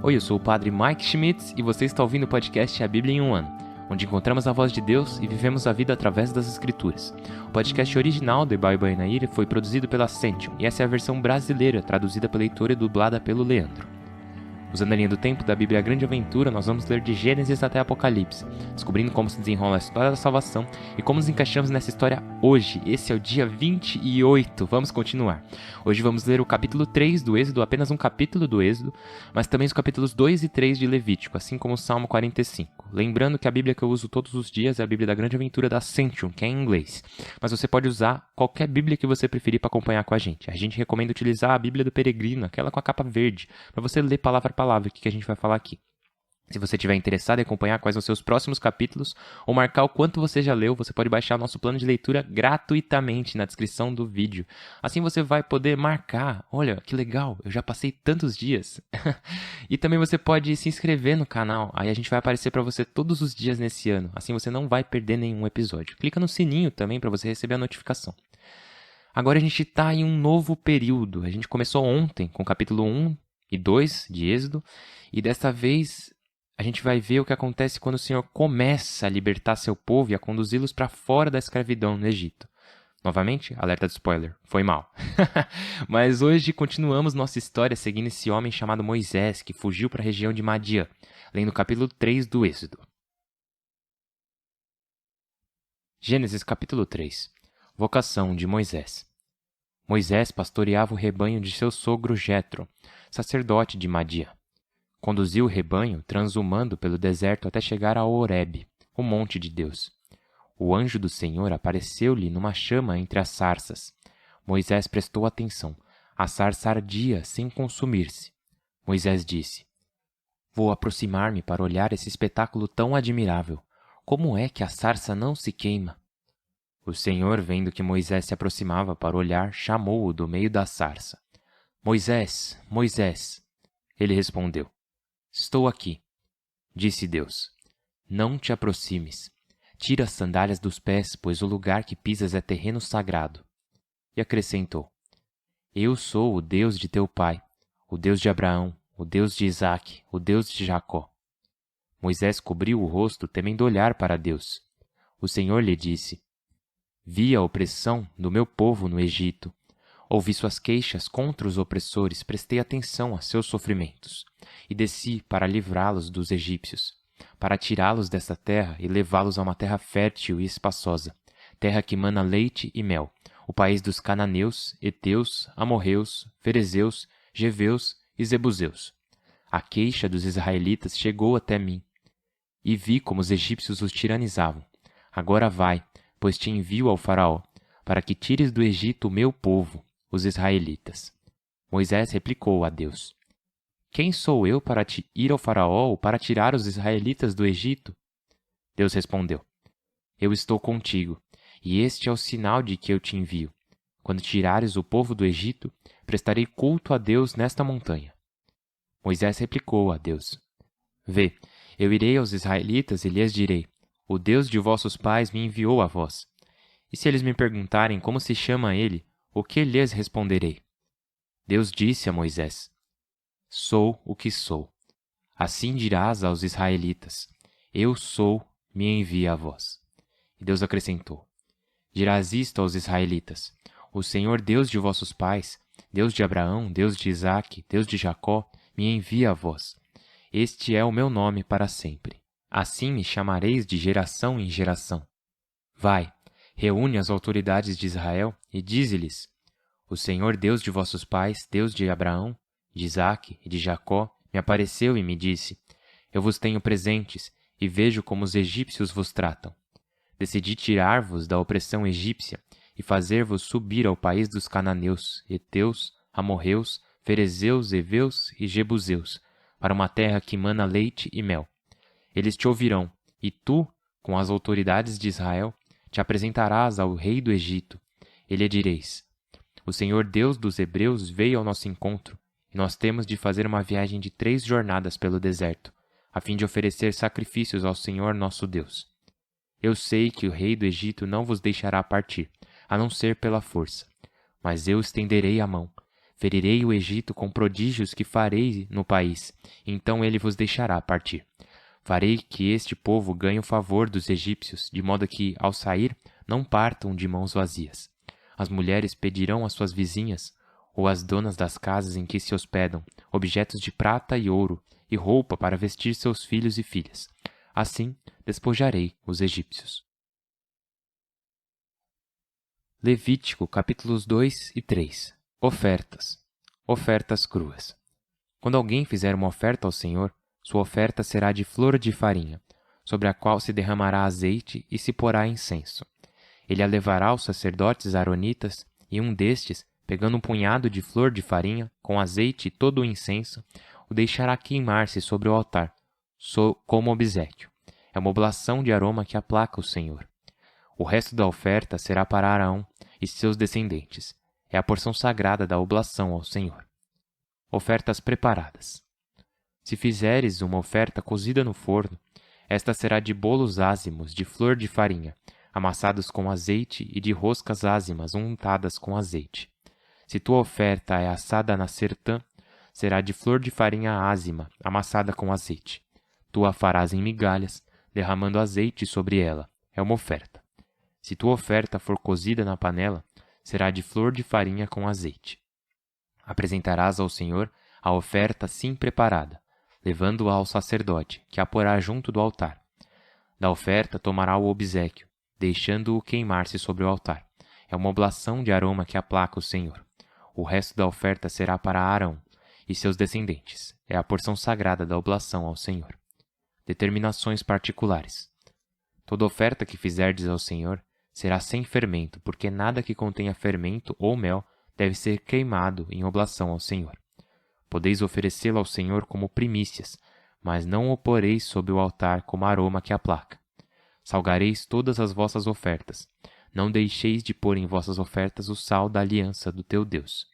Oi, eu sou o Padre Mike Schmitz e você está ouvindo o podcast A Bíblia em um Ano, onde encontramos a voz de Deus e vivemos a vida através das Escrituras. O podcast original do Bible Nair foi produzido pela Ascension e essa é a versão brasileira, traduzida pela leitora e dublada pelo Leandro. Usando a linha do tempo da Bíblia A Grande Aventura, nós vamos ler de Gênesis até Apocalipse, descobrindo como se desenrola a história da salvação e como nos encaixamos nessa história hoje. Esse é o dia 28, vamos continuar. Hoje vamos ler o capítulo 3 do Êxodo, apenas um capítulo do Êxodo, mas também os capítulos 2 e 3 de Levítico, assim como o Salmo 45. Lembrando que a Bíblia que eu uso todos os dias é a Bíblia da Grande Aventura da Ascension, que é em inglês. Mas você pode usar qualquer Bíblia que você preferir para acompanhar com a gente. A gente recomenda utilizar a Bíblia do Peregrino, aquela com a capa verde, para você ler palavra a palavra o que a gente vai falar aqui. Se você estiver interessado em acompanhar quais são os seus próximos capítulos ou marcar o quanto você já leu, você pode baixar o nosso plano de leitura gratuitamente na descrição do vídeo. Assim você vai poder marcar, olha que legal, eu já passei tantos dias. E também você pode se inscrever no canal, aí a gente vai aparecer para você todos os dias nesse ano. Assim você não vai perder nenhum episódio. Clica no sininho também para você receber a notificação. Agora a gente está em um novo período. A gente começou ontem com o capítulo 1 e 2 de Êxodo, e desta vez a gente vai ver o que acontece quando o Senhor começa a libertar seu povo e a conduzi-los para fora da escravidão no Egito. Novamente, alerta de spoiler, foi mal. Mas hoje continuamos nossa história seguindo esse homem chamado Moisés, que fugiu para a região de Madiã, lendo o capítulo 3 do Êxodo. Gênesis capítulo 3. Vocação de Moisés. Moisés pastoreava o rebanho de seu sogro Jetro, sacerdote de Madiã. Conduziu o rebanho transhumando pelo deserto até chegar a Horebe, o monte de Deus. O anjo do Senhor apareceu-lhe numa chama entre as sarças. Moisés prestou atenção. A sarça ardia sem consumir-se. Moisés disse: "Vou aproximar-me para olhar esse espetáculo tão admirável. Como é que a sarça não se queima?" O Senhor, vendo que Moisés se aproximava para olhar, chamou-o do meio da sarça. "Moisés, Moisés!" Ele respondeu: "Estou aqui." Disse Deus: "Não te aproximes. Tira as sandálias dos pés, pois o lugar que pisas é terreno sagrado." E acrescentou: "Eu sou o Deus de teu pai, o Deus de Abraão, o Deus de Isaque, o Deus de Jacó." Moisés cobriu o rosto, temendo olhar para Deus. O Senhor lhe disse: "Vi a opressão do meu povo no Egito. Ouvi suas queixas contra os opressores, prestei atenção a seus sofrimentos, e desci para livrá-los dos egípcios, para tirá-los desta terra e levá-los a uma terra fértil e espaçosa, terra que mana leite e mel, o país dos cananeus, heteus, amorreus, ferezeus, jeveus e zebuseus. A queixa dos israelitas chegou até mim, e vi como os egípcios os tiranizavam. Agora vai, pois te envio ao faraó, para que tires do Egito o meu povo, os israelitas." Moisés replicou a Deus: "Quem sou eu para ir ao faraó ou para tirar os israelitas do Egito?" Deus respondeu: "Eu estou contigo, e este é o sinal de que eu te envio. Quando tirares o povo do Egito, prestarei culto a Deus nesta montanha." Moisés replicou a Deus: "Vê, eu irei aos israelitas e lhes direi: o Deus de vossos pais me enviou a vós. E se eles me perguntarem como se chama ele, o que lhes responderei?" Deus disse a Moisés: "Sou o que sou. Assim dirás aos israelitas: eu sou, me envia a vós." E Deus acrescentou: "Dirás isto aos israelitas: o Senhor Deus de vossos pais, Deus de Abraão, Deus de Isaque, Deus de Jacó, me envia a vós. Este é o meu nome para sempre. Assim me chamareis de geração em geração. Vai, reúne as autoridades de Israel e dize-lhes: o Senhor Deus de vossos pais, Deus de Abraão, de Isaque e de Jacó, me apareceu e me disse: eu vos tenho presentes e vejo como os egípcios vos tratam. Decidi tirar-vos da opressão egípcia e fazer-vos subir ao país dos cananeus, heteus, amorreus, ferezeus, heveus e jebuseus, para uma terra que mana leite e mel. Eles te ouvirão, e tu, com as autoridades de Israel, te apresentarás ao rei do Egito. E lhe direis: o Senhor Deus dos Hebreus veio ao nosso encontro, e nós temos de fazer uma viagem de 3 jornadas pelo deserto, a fim de oferecer sacrifícios ao Senhor nosso Deus. Eu sei que o rei do Egito não vos deixará partir, a não ser pela força. Mas eu estenderei a mão, Ferirei o Egito com prodígios que farei no país, então ele vos deixará partir. Farei que este povo ganhe o favor dos egípcios, de modo que, ao sair, não partam de mãos vazias. As mulheres pedirão às suas vizinhas, ou às donas das casas em que se hospedam, objetos de prata e ouro, e roupa para vestir seus filhos e filhas. Assim, despojarei os egípcios. Levítico, capítulos 2 e 3. Ofertas. Ofertas cruas. Quando alguém fizer uma oferta ao Senhor, sua oferta será de flor de farinha, sobre a qual se derramará azeite e se porá incenso. Ele a levará aos sacerdotes aaronitas, e um destes, pegando um punhado de flor de farinha, com azeite e todo o incenso, o deixará queimar-se sobre o altar, como obséquio. É uma oblação de aroma que aplaca o Senhor. O resto da oferta será para Arão e seus descendentes. É a porção sagrada da oblação ao Senhor. Ofertas preparadas. Se fizeres uma oferta cozida no forno, esta será de bolos ázimos de flor de farinha, amassados com azeite, e de roscas ázimas untadas com azeite. Se tua oferta é assada na sertã, será de flor de farinha ázima, amassada com azeite. Tu a farás em migalhas, derramando azeite sobre ela. É uma oferta. Se tua oferta for cozida na panela, será de flor de farinha com azeite. Apresentarás ao Senhor a oferta assim preparada, levando-a ao sacerdote, que a porá junto do altar. Da oferta tomará o obséquio, deixando-o queimar-se sobre o altar. É uma oblação de aroma que aplaca o Senhor. O resto da oferta será para Arão e seus descendentes. É a porção sagrada da oblação ao Senhor. Determinações particulares. Toda oferta que fizerdes ao Senhor será sem fermento, porque nada que contenha fermento ou mel deve ser queimado em oblação ao Senhor. Podeis oferecê-lo ao Senhor como primícias, mas não o poreis sob o altar como aroma que aplaca. Salgareis todas as vossas ofertas. Não deixeis de pôr em vossas ofertas o sal da aliança do teu Deus.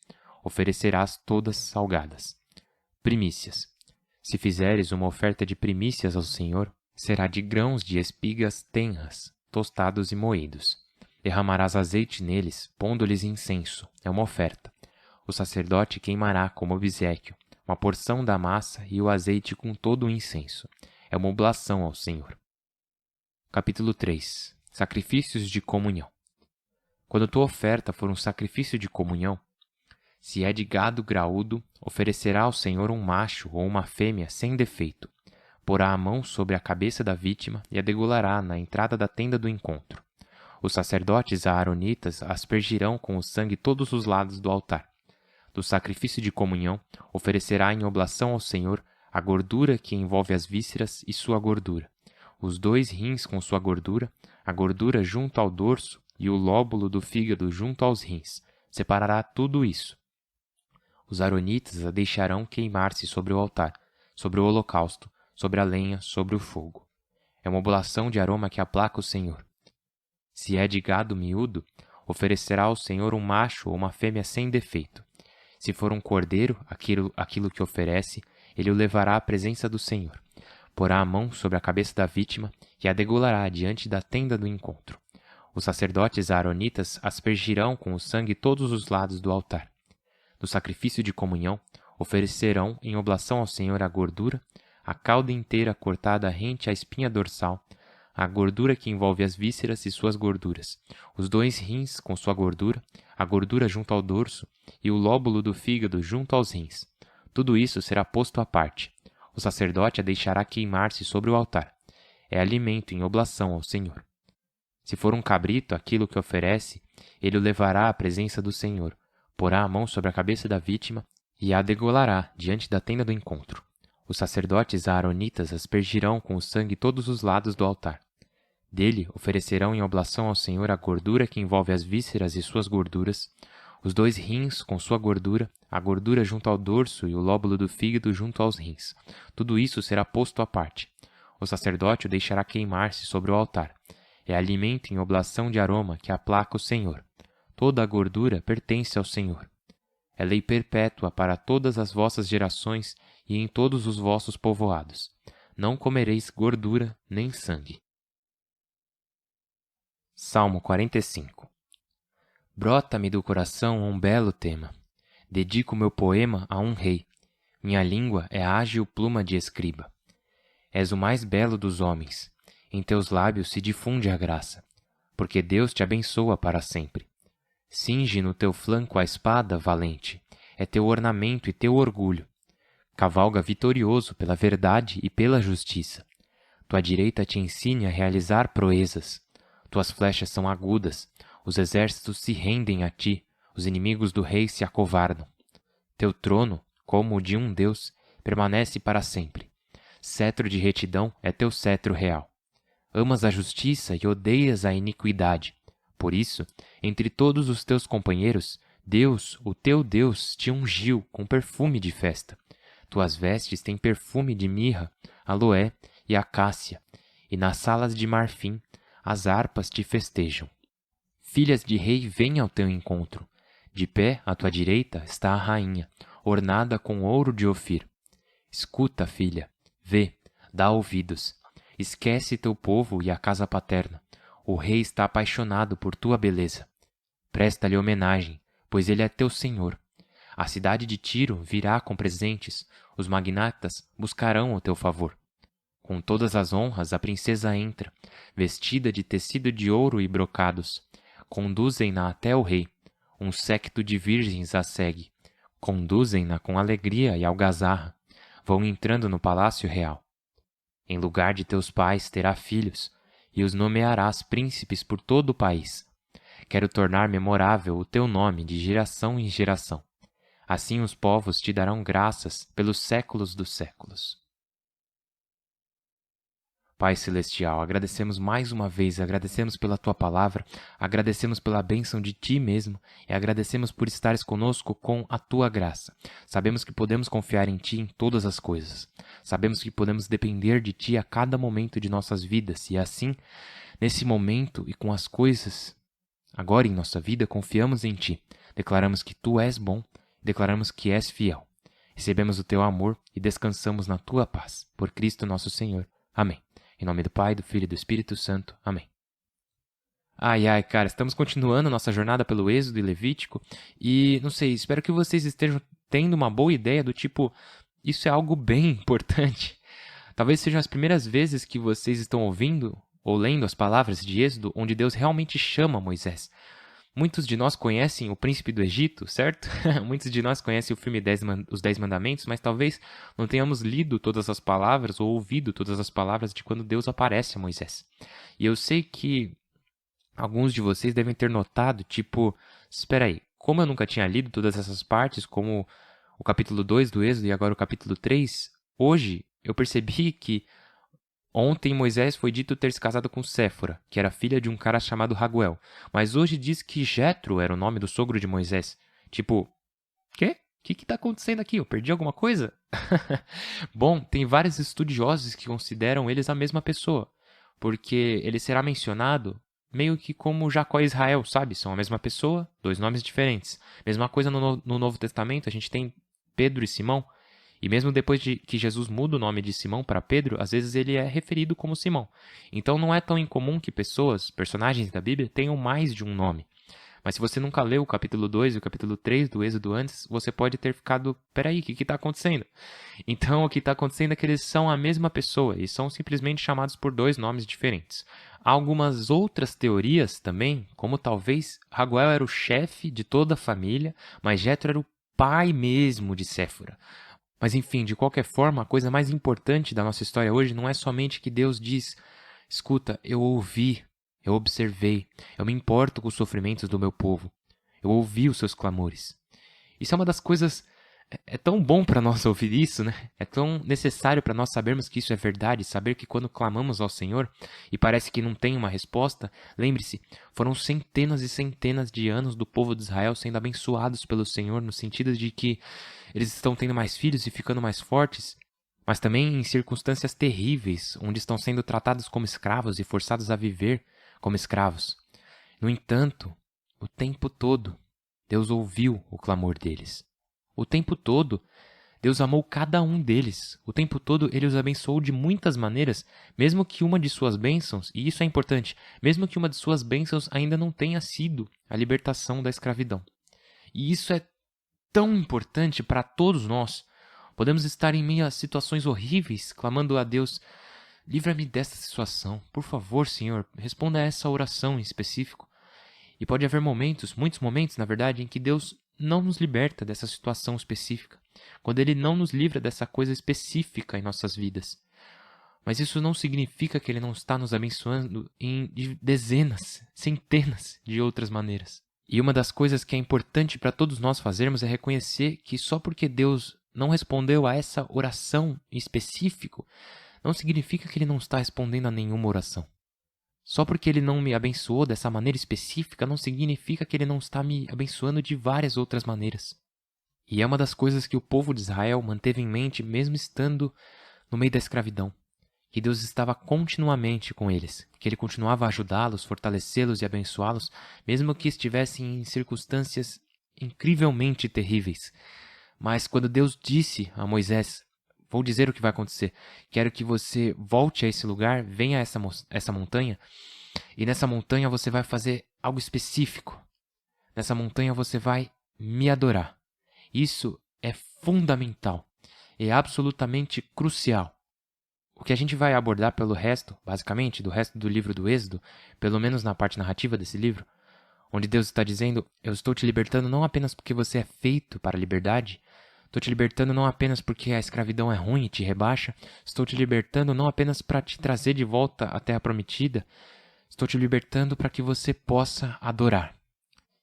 Oferecerás todas salgadas. Primícias. Se fizeres uma oferta de primícias ao Senhor, será de grãos de espigas tenras, tostados e moídos. Derramarás azeite neles, pondo-lhes incenso. É uma oferta. O sacerdote queimará como obséquio uma porção da massa e o azeite com todo o incenso. É uma oblação ao Senhor. Capítulo 3. Sacrifícios de comunhão. Quando tua oferta for um sacrifício de comunhão, se é de gado graúdo, oferecerá ao Senhor um macho ou uma fêmea sem defeito. Porá a mão sobre a cabeça da vítima e a degolará na entrada da tenda do encontro. Os sacerdotes aaronitas aspergirão com o sangue todos os lados do altar. Do sacrifício de comunhão, oferecerá em oblação ao Senhor a gordura que envolve as vísceras e sua gordura, os 2 rins com sua gordura, a gordura junto ao dorso e o lóbulo do fígado junto aos rins. Separará tudo isso. Os aaronitas a deixarão queimar-se sobre o altar, sobre o holocausto, sobre a lenha, sobre o fogo. É uma oblação de aroma que aplaca o Senhor. Se é de gado miúdo, oferecerá ao Senhor um macho ou uma fêmea sem defeito. Se for um cordeiro, aquilo que oferece, ele o levará à presença do Senhor. Porá a mão sobre a cabeça da vítima e a degolará diante da tenda do encontro. Os sacerdotes aaronitas aspergirão com o sangue todos os lados do altar. Do sacrifício de comunhão, oferecerão em oblação ao Senhor a gordura, a cauda inteira cortada rente à espinha dorsal, a gordura que envolve as vísceras e suas gorduras, os 2 rins com sua gordura, a gordura junto ao dorso e o lóbulo do fígado junto aos rins. Tudo isso será posto à parte. O sacerdote a deixará queimar-se sobre o altar. É alimento em oblação ao Senhor. Se for um cabrito aquilo que oferece, ele o levará à presença do Senhor, porá a mão sobre a cabeça da vítima e a degolará diante da tenda do encontro. Os sacerdotes aaronitas aspergirão com o sangue todos os lados do altar. Dele oferecerão em oblação ao Senhor a gordura que envolve as vísceras e suas gorduras, os 2 rins com sua gordura, a gordura junto ao dorso e o lóbulo do fígado junto aos rins. Tudo isso será posto à parte. O sacerdote o deixará queimar-se sobre o altar. É alimento em oblação de aroma que aplaca o Senhor. Toda a gordura pertence ao Senhor. É lei perpétua para todas as vossas gerações e em todos os vossos povoados. Não comereis gordura nem sangue. Salmo 45. Brota-me do coração um belo tema. Dedico meu poema a um rei. Minha língua é ágil pluma de escriba. És o mais belo dos homens. Em teus lábios se difunde a graça, porque Deus te abençoa para sempre. Cinge no teu flanco a espada, valente. É teu ornamento e teu orgulho. Cavalga vitorioso pela verdade e pela justiça. Tua direita te ensina a realizar proezas. Tuas flechas são agudas. Os exércitos se rendem a ti. Os inimigos do rei se acovardam. Teu trono, como o de um Deus, permanece para sempre. Cetro de retidão é teu cetro real. Amas a justiça e odeias a iniquidade. Por isso, entre todos os teus companheiros, Deus, o teu Deus, te ungiu com perfume de festa. Tuas vestes têm perfume de mirra, aloé e acácia, e nas salas de marfim as harpas te festejam. Filhas de rei vêm ao teu encontro. De pé à tua direita está a rainha, ornada com ouro de Ofir. Escuta, filha, vê, dá ouvidos. Esquece teu povo e a casa paterna. O rei está apaixonado por tua beleza. Presta-lhe homenagem, pois ele é teu senhor. A cidade de Tiro virá com presentes. Os magnatas buscarão o teu favor. Com todas as honras a princesa entra, vestida de tecido de ouro e brocados. Conduzem-na até o rei. Um séquito de virgens a segue. Conduzem-na com alegria e algazarra. Vão entrando no palácio real. Em lugar de teus pais terá filhos, e os nomearás príncipes por todo o país. Quero tornar memorável o teu nome de geração em geração. Assim os povos te darão graças pelos séculos dos séculos. Pai Celestial, agradecemos mais uma vez, agradecemos pela Tua Palavra, agradecemos pela bênção de Ti mesmo e agradecemos por estares conosco com a Tua graça. Sabemos que podemos confiar em Ti em todas as coisas. Sabemos que podemos depender de Ti a cada momento de nossas vidas e assim, nesse momento e com as coisas, agora em nossa vida, confiamos em Ti. Declaramos que Tu és bom, declaramos que és fiel. Recebemos o Teu amor e descansamos na Tua paz. Por Cristo nosso Senhor. Amém. Em nome do Pai, do Filho e do Espírito Santo. Amém. Ai, cara, estamos continuando nossa jornada pelo Êxodo e Levítico e, não sei, espero que vocês estejam tendo uma boa ideia do tipo, isso é algo bem importante. Talvez sejam as primeiras vezes que vocês estão ouvindo ou lendo as palavras de Êxodo, onde Deus realmente chama Moisés. Muitos de nós conhecem o Príncipe do Egito, certo? Muitos de nós conhecem o filme Os 10 Mandamentos, mas talvez não tenhamos lido todas as palavras ou ouvido todas as palavras de quando Deus aparece a Moisés. E eu sei que alguns de vocês devem ter notado, tipo, espera aí, como eu nunca tinha lido todas essas partes, como o capítulo 2 do Êxodo e agora o capítulo 3, hoje eu percebi que ontem Moisés foi dito ter se casado com Séfora, que era filha de um cara chamado Raguel. Mas hoje diz que Jetro era o nome do sogro de Moisés. Tipo, quê? O que tá acontecendo aqui? Eu perdi alguma coisa? Bom, tem vários estudiosos que consideram eles a mesma pessoa. Porque ele será mencionado meio que como Jacó e Israel, sabe? São a mesma pessoa, dois nomes diferentes. Mesma coisa no Novo Testamento, a gente tem Pedro e Simão. E mesmo depois de que Jesus muda o nome de Simão para Pedro, às vezes ele é referido como Simão. Então não é tão incomum que personagens da Bíblia, tenham mais de um nome. Mas se você nunca leu o capítulo 2 e o capítulo 3 do Êxodo antes, você pode ter ficado, peraí, o que está acontecendo? Então o que está acontecendo é que eles são a mesma pessoa e são simplesmente chamados por dois nomes diferentes. Há algumas outras teorias também, como talvez Raguel era o chefe de toda a família, mas Jetro era o pai mesmo de Séfora. Mas enfim, de qualquer forma, a coisa mais importante da nossa história hoje não é somente que Deus diz, escuta, eu ouvi, eu observei, eu me importo com os sofrimentos do meu povo, eu ouvi os seus clamores. Isso é uma das coisas, é tão bom para nós ouvir isso, né? É tão necessário para nós sabermos que isso é verdade, saber que quando clamamos ao Senhor e parece que não tem uma resposta, lembre-se, foram centenas e centenas de anos do povo de Israel sendo abençoados pelo Senhor no sentido de que eles estão tendo mais filhos e ficando mais fortes, mas também em circunstâncias terríveis, onde estão sendo tratados como escravos e forçados a viver como escravos. No entanto, o tempo todo, Deus ouviu o clamor deles. O tempo todo, Deus amou cada um deles. O tempo todo, Ele os abençoou de muitas maneiras, mesmo que uma de suas bênçãos, e isso é importante, mesmo que uma de suas bênçãos ainda não tenha sido a libertação da escravidão. E isso é tão importante para todos nós. Podemos estar em meio a situações horríveis, clamando a Deus: livra-me desta situação. Por favor, Senhor, responda a essa oração em específico. E pode haver momentos, muitos momentos, na verdade, em que Deus não nos liberta dessa situação específica. Quando Ele não nos livra dessa coisa específica em nossas vidas. Mas isso não significa que Ele não está nos abençoando em dezenas, centenas de outras maneiras. E uma das coisas que é importante para todos nós fazermos é reconhecer que só porque Deus não respondeu a essa oração em específico, não significa que Ele não está respondendo a nenhuma oração. Só porque Ele não me abençoou dessa maneira específica, não significa que Ele não está me abençoando de várias outras maneiras. E é uma das coisas que o povo de Israel manteve em mente mesmo estando no meio da escravidão. Que Deus estava continuamente com eles, que Ele continuava a ajudá-los, fortalecê-los e abençoá-los, mesmo que estivessem em circunstâncias incrivelmente terríveis. Mas quando Deus disse a Moisés: vou dizer o que vai acontecer, quero que você volte a esse lugar, venha a essa montanha, e nessa montanha você vai fazer algo específico. Nessa montanha você vai me adorar. Isso é fundamental, é absolutamente crucial. O que a gente vai abordar pelo resto, basicamente, do resto do livro do Êxodo, pelo menos na parte narrativa desse livro, onde Deus está dizendo: eu estou te libertando não apenas porque você é feito para a liberdade, estou te libertando não apenas porque a escravidão é ruim e te rebaixa, estou te libertando não apenas para te trazer de volta à terra prometida, estou te libertando para que você possa adorar.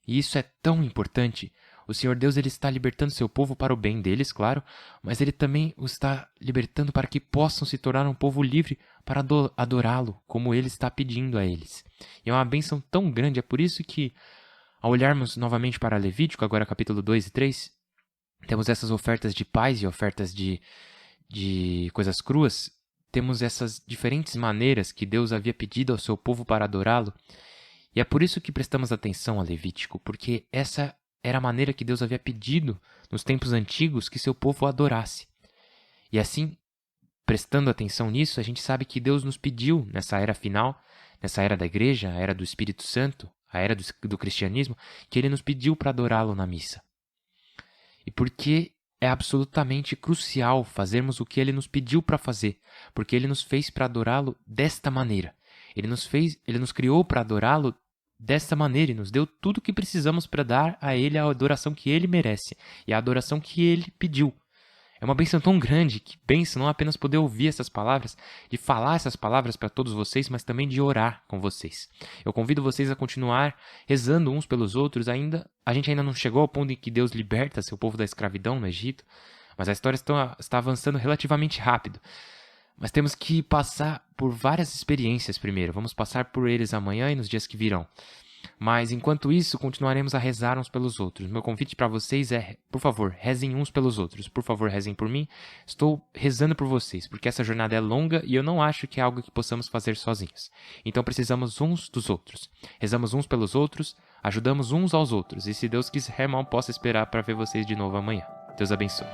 E isso é tão importante. O Senhor Deus, Ele está libertando seu povo para o bem deles, claro, mas Ele também o está libertando para que possam se tornar um povo livre para adorá-lo, como Ele está pedindo a eles. E é uma bênção tão grande, é por isso que, ao olharmos novamente para Levítico, agora capítulo 2 e 3, temos essas ofertas de paz e ofertas de coisas cruas, temos essas diferentes maneiras que Deus havia pedido ao seu povo para adorá-lo. E é por isso que prestamos atenção a Levítico, porque essa era a maneira que Deus havia pedido nos tempos antigos que seu povo o adorasse. E assim, prestando atenção nisso, a gente sabe que Deus nos pediu nessa era final, nessa era da igreja, a era do Espírito Santo, a era do cristianismo, que Ele nos pediu para adorá-lo na missa. E porque é absolutamente crucial fazermos o que Ele nos pediu para fazer, porque Ele nos fez para adorá-lo desta maneira. Ele nos criou para adorá-lo dessa maneira e nos deu tudo o que precisamos para dar a Ele a adoração que Ele merece e a adoração que Ele pediu. É uma bênção tão grande, que bênção não apenas poder ouvir essas palavras, de falar essas palavras para todos vocês, mas também de orar com vocês. Eu convido vocês a continuar rezando uns pelos outros. A gente ainda não chegou ao ponto em que Deus liberta seu povo da escravidão no Egito, mas a história está avançando relativamente rápido. Mas temos que passar por várias experiências primeiro. Vamos passar por eles amanhã e nos dias que virão. Mas, enquanto isso, continuaremos a rezar uns pelos outros. Meu convite para vocês é, por favor, rezem uns pelos outros. Por favor, rezem por mim. Estou rezando por vocês, porque essa jornada é longa e eu não acho que é algo que possamos fazer sozinhos. Então, precisamos uns dos outros. Rezamos uns pelos outros, ajudamos uns aos outros. E se Deus quiser, mal posso esperar para ver vocês de novo amanhã. Deus abençoe.